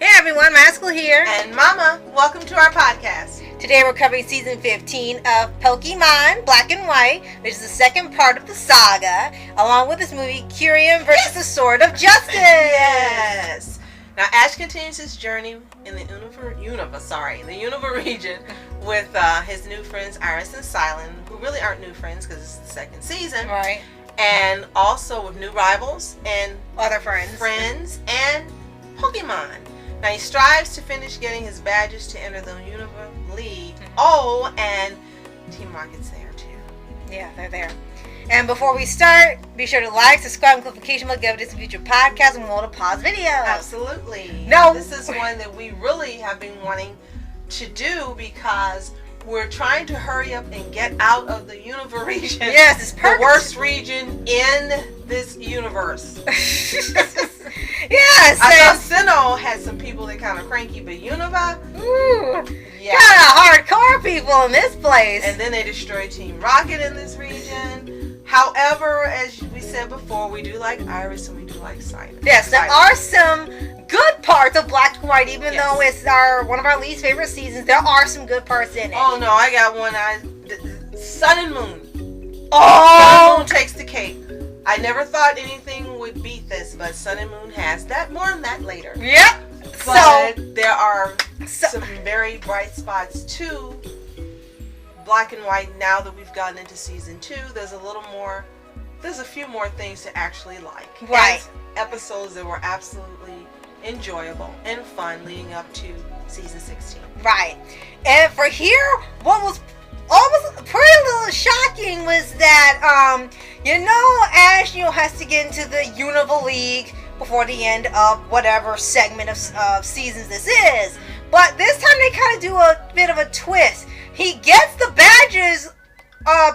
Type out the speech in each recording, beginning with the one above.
Hey everyone, Maskell here. And Mama, welcome to our podcast. Today we're covering Season 15 of Pokemon Black and White, which is the second part of the saga, along with this movie, Kyurem versus the Sword of Justice. Yes. Now Ash continues his journey in the Unova region with his new friends Iris and Cilan, who really aren't new friends because it's the second season. Right. And also with new rivals and other friends and Pokemon. Now he strives to finish getting his badges to enter the Unova League. Mm-hmm. Oh, and Team Rocket's there too. Yeah, they're there. And before we start, be sure to like, subscribe, and click the notification bell to get this future podcast and we'll pause videos. Absolutely. No. This is one that we really have been wanting to do because we're trying to hurry up and get out of the Unova region. Yes, it's perfect. The worst region in this universe. Yes. I know Sinnoh had some people that kind of cranky, but Unova, yeah, kind of hardcore people in this place. And then they destroyed Team Rocket in this region. However, as we said before, we do like Iris and we do like Cilan. Yes, there are some good parts of Black and White, even Yes. though it's one of our least favorite seasons. There are some good parts in it. Oh no, I got one. Sun and Moon. Oh, Sun and Moon takes the cake. I never thought anything would beat this, but Sun and Moon has that. More on that later. Yep. But there are some very bright spots too. Black and White. Now that we've gotten into season 2, there's a few more things to actually like. Right. And episodes that were absolutely enjoyable and fun leading up to season 16. Right. And for here, what was almost pretty little shocking was that, Ash, has to get into the Unova League before the end of whatever segment of seasons this is. But this time they kind of do a bit of a twist. He gets the badges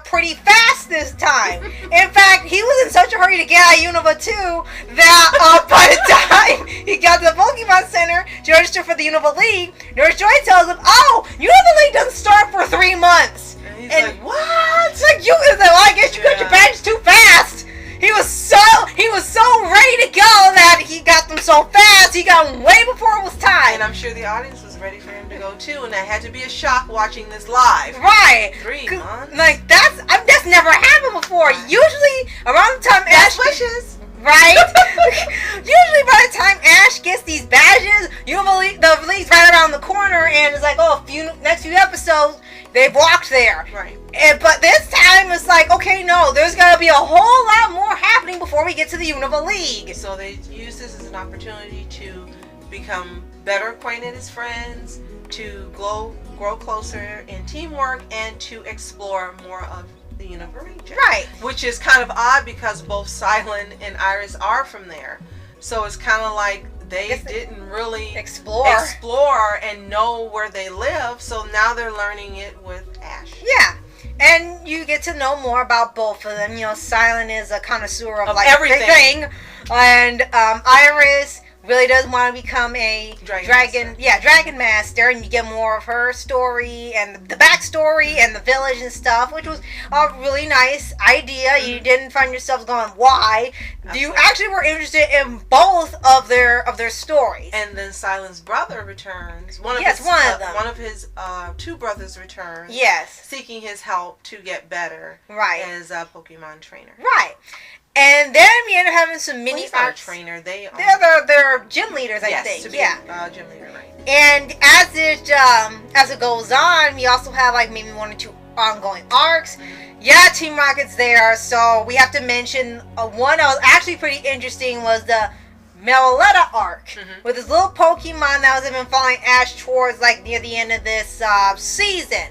pretty fast this time. In fact, he was in such a hurry to get out of Unova 2 that by the time he got to the Pokemon Center to register for the Unova League, Nurse Joy tells him, "Oh, Unova League doesn't start for 3 months." And he's like, "What?" It's like, I guess you got your badges too fast. He was so ready to go that he got them so fast. He got them way before it was time. And I'm sure the audience was ready for him to go too, and that had to be a shock watching this live. Right. 3 months. Like that's never happened before. Usually around the time Ash wishes. Right? Usually by the time Ash gets these badges, the league's right around the corner, and it's like, next few episodes, they've walked there. Right. But this time, it's like, okay, no, there's got to be a whole lot more happening before we get to the Unova League. So they use this as an opportunity to become better acquainted as friends, to grow closer in teamwork, and to explore more of the Unova region. Right. Which is kind of odd because both Cilan and Iris are from there. So it's kind of like they didn't really explore and know where they live. So now they're learning it with Ash. Yeah. And you get to know more about both of them. Cilan is a connoisseur of like everything. And Iris really does want to become a dragon master, and you get more of her story and the backstory and the village and stuff, which was a really nice idea. Mm-hmm. You didn't find yourself going, why? Absolutely. You actually were interested in both of their stories. And then Cilan's brother returns. One of his 2 brothers returns. Yes. Seeking his help to get better. Right. As a Pokemon trainer. Right. And then we end up having some mini arcs. Not a trainer. They're gym leaders, I think. To be, gym leader, right? And as it goes on, we also have like maybe 1 or 2 ongoing arcs. Mm-hmm. Yeah, Team Rocket's there, so we have to mention one that was actually pretty interesting was the Melaletta arc, with this little Pokemon that was even following Ash towards like near the end of this season.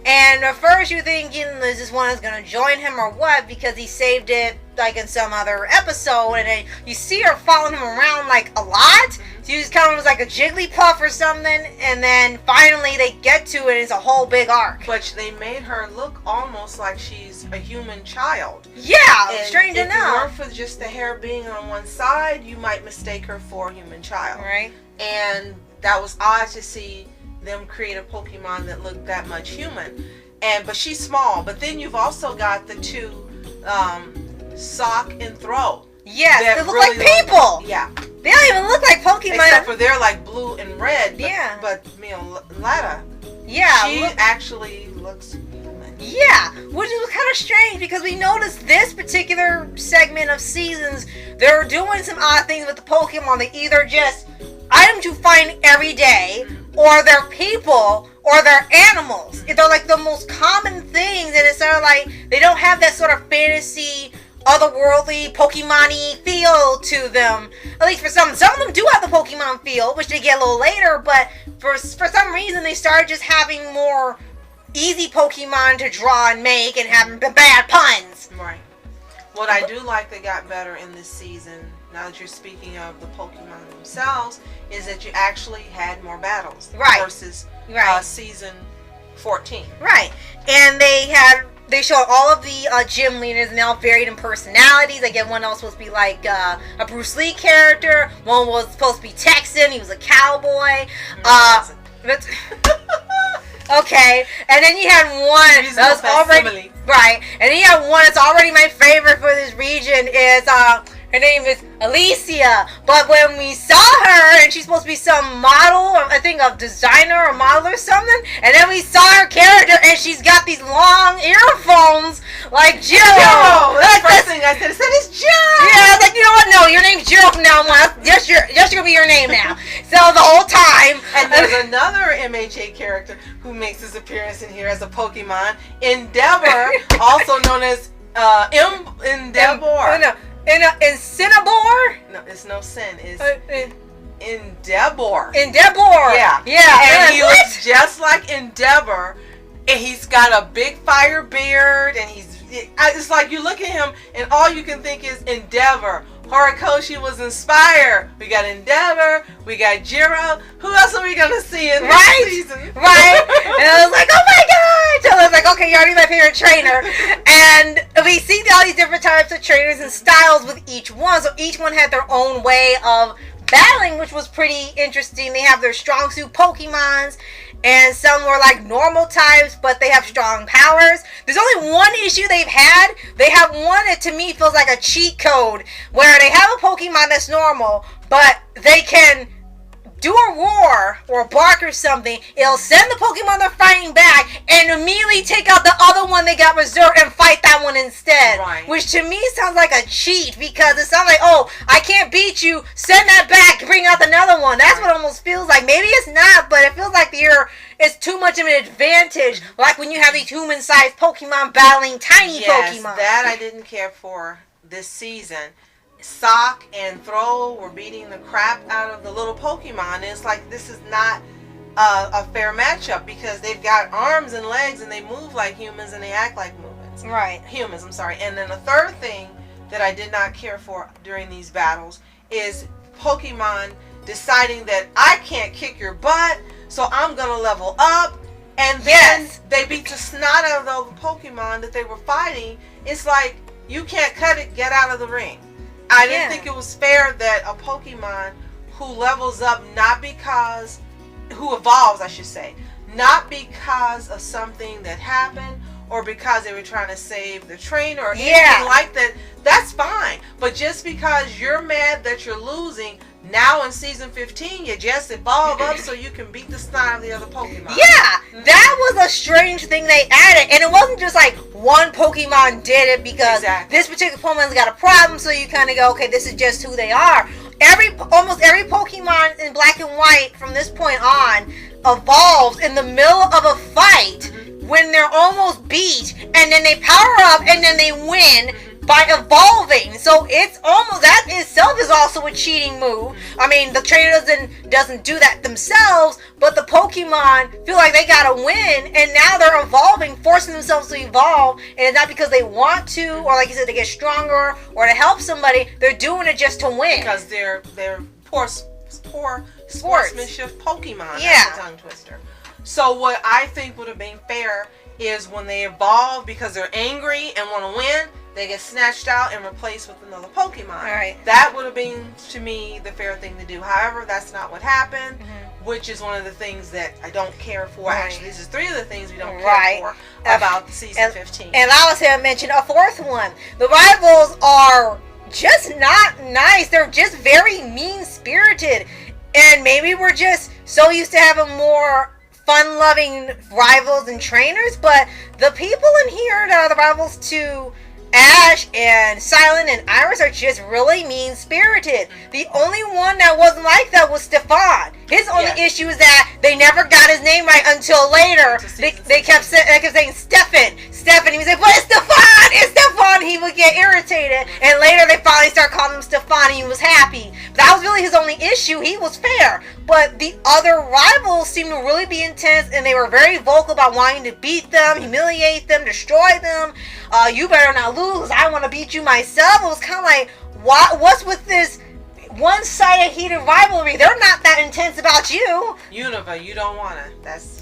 And at first you're thinking, is this one is going to join him or what? Because he saved it like in some other episode. And then you see her following him around like a lot. So you just kind of was like a Jigglypuff or something. And then finally they get to it and it's a whole big arc. But they made her look almost like she's a human child. Yeah, and strange enough. If it weren't for just the hair being on one side, you might mistake her for a human child. Right. And that was odd to see them create a Pokemon that looked that much human, but she's small. But then you've also got the 2 Sock and Throw. Yes, they look like people. They don't even look like Pokemon. Except for they're like blue and red. But, yeah. But, Lada. Yeah. She actually looks human. Yeah. Which was kind of strange because we noticed this particular segment of seasons, they're doing some odd things with the Pokemon. They either just items you find every day, or they're people, or they're animals. They're like the most common things, and it's sort of like they don't have that sort of fantasy, otherworldly, Pokemon-y feel to them. At least for some. Some of them do have the Pokemon feel, which they get a little later, but for some reason they started just having more easy Pokemon to draw and make and having bad puns. Right. What I do like they got better in this season, now that you're speaking of the Pokemon themselves, is that you actually had more battles. Right. Versus season 14. Right. And they showed all of the gym leaders, and they all varied in personalities. Again, one else was supposed to be like a Bruce Lee character. One was supposed to be Texan. He was a cowboy. Okay. And then you had one that was already right. And then you had one that's already my favorite for this region. Is her name is Alicia, but when we saw her, and she's supposed to be some model, or I think a designer or model or something, and then we saw her character, and she's got these long earphones, like Jiro. That's the first thing I said. I said, it's Jiro. Yeah, I was like, you know what? No, your name's Jiro from now on. That's gonna be your name now. So the whole time. And there's another MHA character who makes his appearance in here as a Pokemon, Endeavor, also known as Endeavor. In Cinnabor? No, it's no sin. It's Endeavor. Endeavor. Yeah. Yeah. And he looks just like Endeavor. And he's got a big fire beard. And it's like you look at him and all you can think is Endeavor. Horikoshi was Inspire. We got Endeavor. We got Jiro. Who else are we going to see in this season? Right. And I was like, oh my god. So I was like, okay, you're already my favorite trainer. And we see all these different types of trainers and styles with each one. So each one had their own way of battling, which was pretty interesting. They have their strong suit Pokemons. And some were like normal types, but they have strong powers. There's only one issue they've had. They have one that to me feels like a cheat code, where they have a Pokemon that's normal, but they can do a roar or bark or something. It'll send the Pokemon they're fighting back and immediately take out the other one they got reserved and fight that one instead. Right. Which to me sounds like a cheat, because it sounds like, oh, I can't beat you, send that back, bring out another one. That's what it almost feels like. Maybe it's not, but it feels like it's too much of an advantage, like when you have these human-sized Pokemon battling tiny Pokemon. That I didn't care for this season. Sock and Throw were beating the crap out of the little Pokemon. It's like, this is not a fair matchup, because they've got arms and legs and they move like humans and they act like humans. I'm sorry. And then the third thing that I did not care for during these battles is Pokemon deciding that I can't kick your butt, so I'm gonna level up, and then they beat the snot out of the Pokemon that they were fighting. It's like, you can't cut it, get out of the ring. I didn't think it was fair that a Pokemon who levels up, who evolves, I should say, not because of something that happened or because they were trying to save the trainer or anything like that, that's fine. But just because you're mad that you're losing, now in season 15, you just evolve up so you can beat the snot out of the other Pokemon. Yeah, that was a strange thing they added. And it wasn't just like one Pokemon did it because this particular Pokemon's got a problem, so you kind of go, okay, this is just who they are. Almost every Pokemon in Black and White from this point on evolves in the middle of a fight when they're almost beat, and then they power up, and then they win by evolving. So it's almost, that itself is also a cheating move. I mean, the trainer doesn't do that themselves, but the Pokemon feel like they gotta win, and now they're evolving, forcing themselves to evolve, and it's not because they want to, or like you said, to get stronger, or to help somebody. They're doing it just to win. Because they're poor sportsmanship Pokemon. That's a tongue twister. So what I think would have been fair is when they evolve because they're angry and want to win, they get snatched out and replaced with another Pokemon. All right. That would have been, to me, the fair thing to do. However, that's not what happened, which is one of the things that I don't care for. Right. Actually, this is three of the things we don't care for about season 15. And I was here to mention a fourth one. The rivals are just not nice. They're just very mean-spirited. And maybe we're just so used to having more fun-loving rivals and trainers, but the people in here that are the rivals to Ash and Cilan and Iris are just really mean-spirited. The only one that wasn't like that was Stefan. His only issue is that they never got his name right until later. They kept saying Stefan. He was like, but it's Stefan! It's Stefan! He would get irritated. And later they finally started calling him Stefan and he was happy. But that was really his only issue. He was fair. But the other rivals seemed to really be intense, and they were very vocal about wanting to beat them, humiliate them, destroy them. You better not lose. I want to beat you myself. It was kind of like, what's with this one-sided heated rivalry? They're not that intense about you. Unova, you don't want to. That's...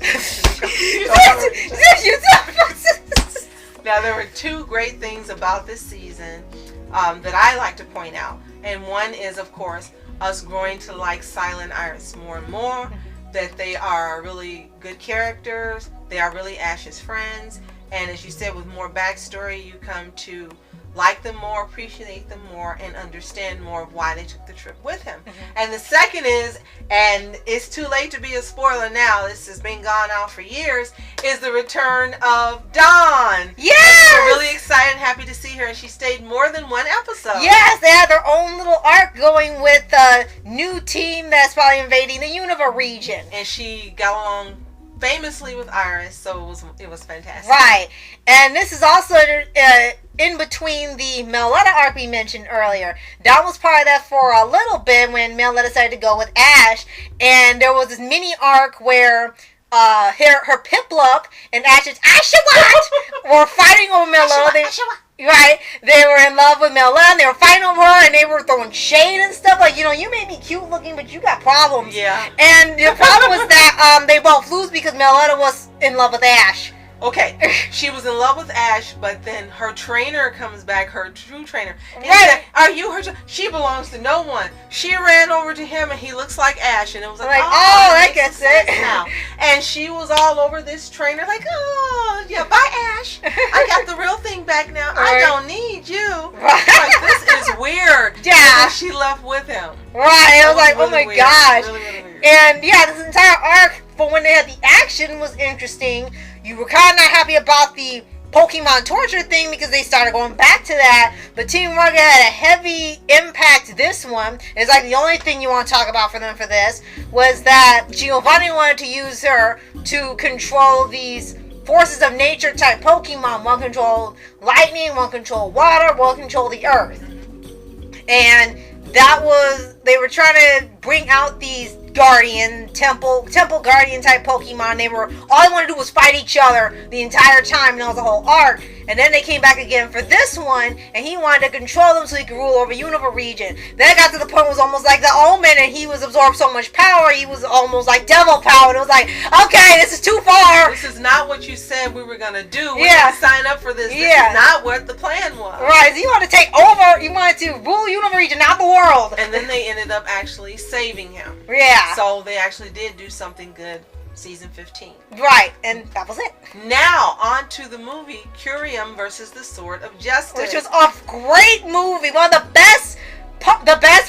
Now, there were two great things about this season that I like to point out. And one is, of course, us growing to like Cilan and Iris more and more. That they are really good characters. They are really Ash's friends. And as you said, with more backstory, you come to like them more, appreciate them more, and understand more of why they took the trip with him. And the second is, and it's too late to be a spoiler now, this has been gone out for years, is the return of Dawn. Yes! And we're really excited and happy to see her, and she stayed more than one episode. Yes, they had their own little arc going with a new team that's probably invading the Unova region. And she got along famously with Iris, so it was fantastic. Right. And this is also in between the Meletta arc we mentioned earlier. Dawn was part of that for a little bit when Meletta decided to go with Ash, and there was this mini arc where her Piplup and Ash's Ashawat were fighting over Meletta. Right, they were in love with Meletta, and they were fighting over her, and they were throwing shade and stuff, like, you may be cute looking, but you got problems. Yeah. And the problem was that they both lose because Meletta was in love with Ash. Okay, she was in love with Ash, but then her trainer comes back, her true trainer. And he Right. said, are you her She belongs to no one. She ran over to him, and he looks like Ash, and it was like, oh, that makes gets sense it. now. And she was all over this trainer, like, oh, yeah, bye, Ash. I got the real thing back now. Right. I don't need you. Right. Like, this is weird. Yeah. And then she left with him. Right, it was like, really oh my weird. gosh. Really, really weird. And yeah, this entire arc, for when they had the action, was interesting. You were kind of not happy about the Pokemon torture thing because they started going back to that. But Team Rocket had a heavy impact this one. It's like the only thing you want to talk about for them for this was that Giovanni wanted to use her to control these forces of nature type Pokemon. One control lightning, one control water, one control the earth. And that was, they were trying to bring out these guardian, temple guardian type Pokemon. All they wanted to do was fight each other the entire time, and that was the whole arc. And then they came back again for this one, and he wanted to control them so he could rule over Unova region. Then it got to the point where it was almost like the Omen, and he was absorbed so much power, he was almost like devil power, and it was like, okay, this is too far. This is not what you said we were going to do. We Yeah. didn't sign up for this. This is not what the plan was. Right, so you wanted to take over, you wanted to rule Unova region, not the world. And then they ended up actually saving him. Yeah. So they actually did do something good season 15. Right, and that was it. Now, on to the movie Kyurem versus the Sword of Justice. Which was a great movie. One of the best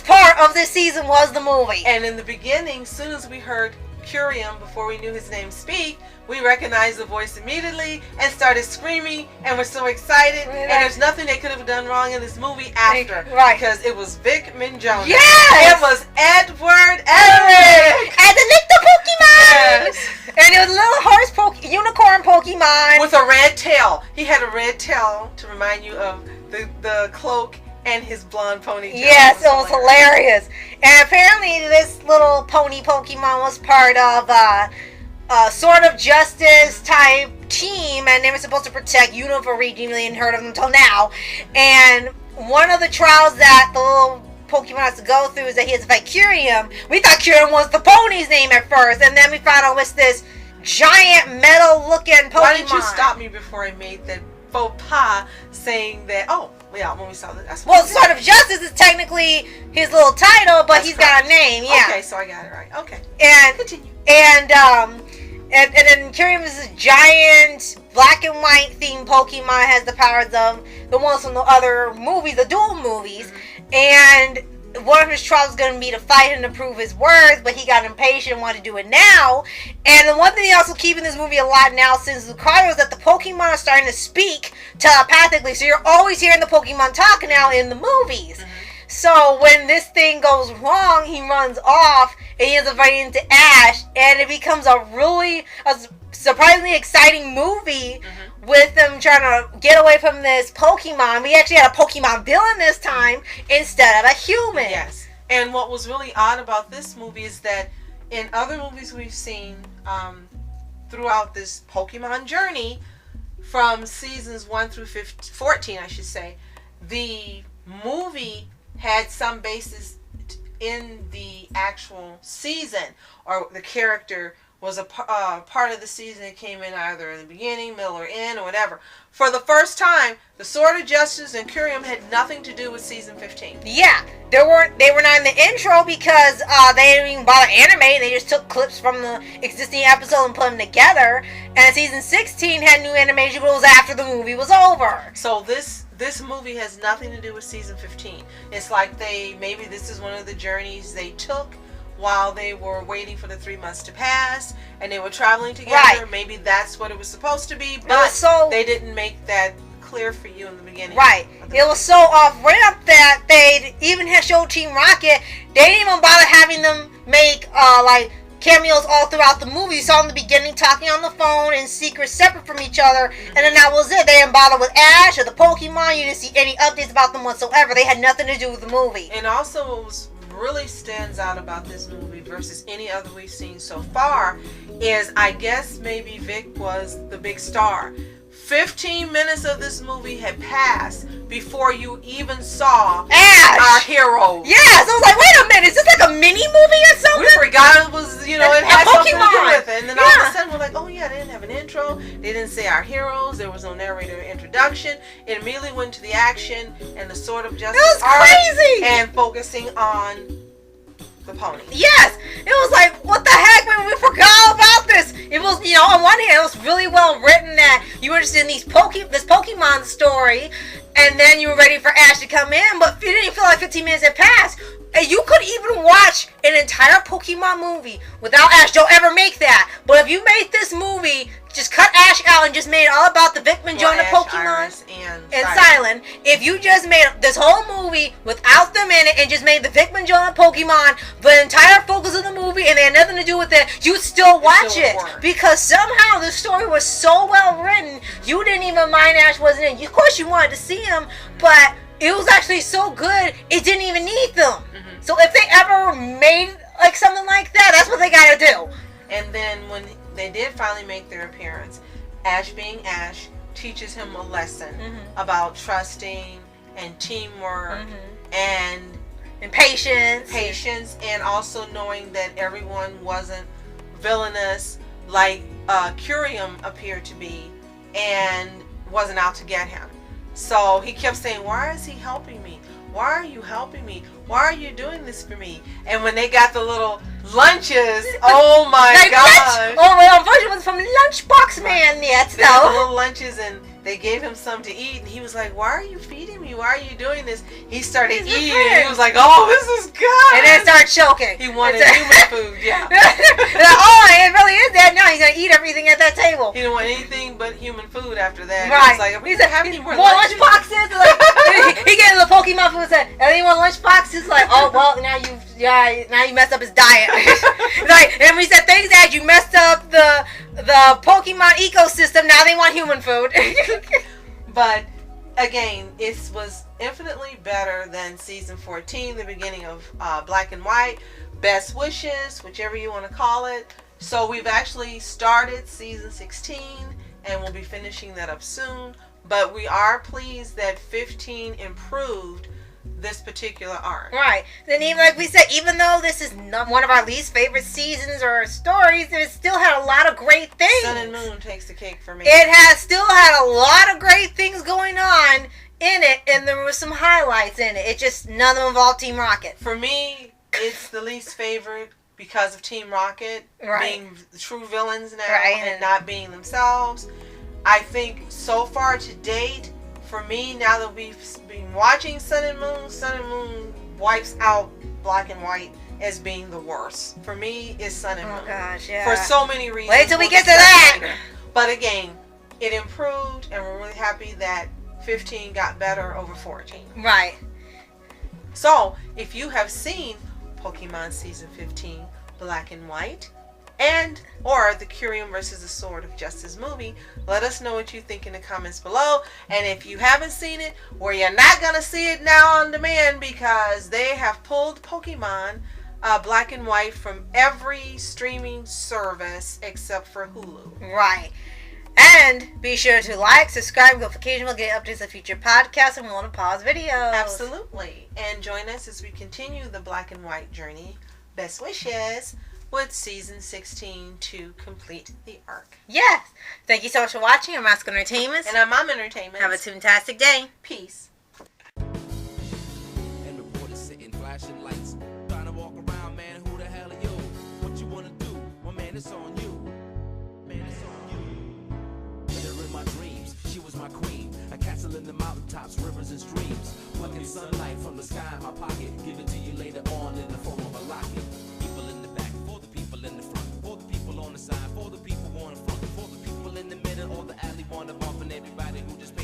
part of this season was the movie. And in the beginning, as soon as we heard Kyurem, before we knew his name speak, we recognized the voice immediately and started screaming, and we're so excited. Right. And there's nothing they could have done wrong in this movie after. Right. Because it was Vic Mignogna. Yes! It was Edward Elric! And the Nicto Pokemon! Yes. And it was a little unicorn Pokemon. With a red tail. He had a red tail to remind you of the cloak and his blonde ponytail. Yes, it was hilarious. And apparently this little pony Pokemon was part of Sword of Justice type team, and they were supposed to protect Unova region. We hadn't heard of them until now. And one of the trials that the little Pokemon has to go through is that he has to fight Kyurem. We thought Kyurem was the pony's name at first, and then we found out it's this giant metal-looking Pokemon. Why didn't you stop me before I made that faux pas saying that, oh, yeah, when we saw that. Well, Sword of Justice is technically his little title, but he's got a name, yeah. Okay, so I got it right. Okay. And continue. And And then Kyurem is this giant black and white themed Pokemon, has the powers of the ones from the other movies, the dual movies. And one of his trials is going to be to fight him to prove his worth, but he got impatient and wanted to do it now. And the one thing they also keep in this movie a lot now since Lucario is that the Pokemon are starting to speak telepathically. So you're always hearing the Pokemon talk now in the movies. So when this thing goes wrong, he runs off and he ends up running into Ash, and it becomes a surprisingly exciting movie with them trying to get away from this Pokemon. We actually had a Pokemon villain this time instead of a human. Yes. And what was really odd about this movie is that in other movies we've seen throughout this Pokemon journey, from seasons 1 through 14, I should say, the movie had some basis in the actual season, or the character was a part of the season that came in either in the beginning, middle, or end, or whatever. For the first time, the Sword of Justice and Kyurem had nothing to do with season 15. Yeah, they were not in the intro because they didn't even bother animating. They just took clips from the existing episode and put them together. And season 16 had new animation, but it was after the movie was over. So this movie has nothing to do with season 15. It's like maybe this is one of the journeys they took while they were waiting for the 3 months to pass, and they were traveling together. Right. Maybe that's what it was supposed to be, but they didn't make that clear for you in the beginning. Right. It was so off-ramp that they even had showed Team Rocket. They didn't even bother having them make cameos all throughout the movie. You saw in the beginning talking on the phone in secret, separate from each other, and then that was it. They didn't bother with Ash or the Pokemon. You didn't see any updates about them whatsoever. They had nothing to do with the movie. And also, what was really stands out about this movie versus any other we've seen so far is, I guess maybe Vic was the big star. 15 minutes of this movie had passed before you even saw Ash, our hero. Yes, I was like, wait a minute, is this like a mini movie or something? We forgot it was, it had something to do with it. And then all of a sudden we're like, oh yeah, they didn't have an intro. They didn't say our heroes. There was no narrator introduction. It immediately went to the action and the Sword of Justice. It was crazy! And focusing on the pony. Yes! It was like, what the heck, man, we forgot about this. It was, on one hand, it was really well written that you were interested in this Pokemon story, and then you were ready for Ash to come in, but it didn't feel like 15 minutes had passed. And you could even watch an entire Pokemon movie without Ash. Don't ever make that. But if you made this movie, just cut Ash out and just made it all about the Vic Mignogna Pokemon Iris and Cilan. If you just made this whole movie without them in it and just made the Vic Mignogna Pokemon the entire focus of the movie and they had nothing to do with it, you'd still watch it. Because somehow the story was so well written, you didn't even mind Ash wasn't in. Of course you wanted to see him, but it was actually so good, it didn't even need them. So if they ever made something like that, that's what they gotta do. And then when they did finally make their appearance, Ash being Ash teaches him a lesson about trusting and teamwork and patience, and also knowing that everyone wasn't villainous like Kyurem appeared to be and wasn't out to get him. So he kept saying, why is he helping me? Why are you helping me? Why are you doing this for me? And when they got the little lunches, oh my gosh. Oh, well, unfortunately it was from Lunchbox Man yet, They had the little lunches and they gave him some to eat, and he was like, why are you feeding me? Why are you doing this? He started eating, and he was like, oh, this is good. And then started choking. He wanted human food, yeah. Oh, it really is that. Now he's going to eat everything at that table. He didn't want anything but human food after that. Right. He was like, are we going to have any more lunchboxes? He gave him the Pokemon food and said, anyone lunchboxes? Like, oh, well, now you messed up his diet. And we said, thanks, Dad, you messed up the Pokemon ecosystem. Now they want human food. But again, it was infinitely better than season 14, the beginning of Black and White. Best wishes, whichever you want to call it. So we've actually started season 16 and we'll be finishing that up soon. But we are pleased that 15 improved this particular arc. Right. Then even like we said, even though this is not one of our least favorite seasons or stories, it still had a lot of great things. Sun and Moon takes the cake for me. It has still had a lot of great things going on in it, and there were some highlights in it. It just, none of them involved Team Rocket. For me, it's the least favorite because of Team Rocket being true villains now and not being themselves. I think so far to date, for me, now that we've been watching Sun and Moon wipes out Black and White as being the worst. For me, it's Sun and Moon. Oh gosh, yeah. For so many reasons. Wait till we get to that. Later. But again, it improved, and we're really happy that 15 got better over 14. Right. So, if you have seen Pokemon Season 15, Black and White, or the Kyurem versus the Sword of Justice movie, let us know what you think in the comments below. And if you haven't seen it, well, you're not going to see it now on demand because they have pulled Pokemon Black and White from every streaming service except for Hulu. Right. And be sure to like, subscribe, notification will get updates of future podcasts, and we want to pause videos. Absolutely. And join us as we continue the Black and White journey. Best wishes with Season 16 to complete the arc. Yes. Thank you so much for watching. I'm Mascot Entertainment. And I'm Mom Entertainment. Have a fantastic day. Peace. And reporters sitting flashing lights. Trying to walk around, man, who the hell are you? What you want to do? Well, man, it's on you. Man, it's on you. Hit her in my dreams. She was my queen. A castle in the mountaintops, rivers and streams. Plucking sunlight from the sky in my pocket. Give it to you later on in the form of a locket. People in the back, for the people in the front. For the people on the side, for the people on the front. For the people in the middle or the alley, one of off and everybody who just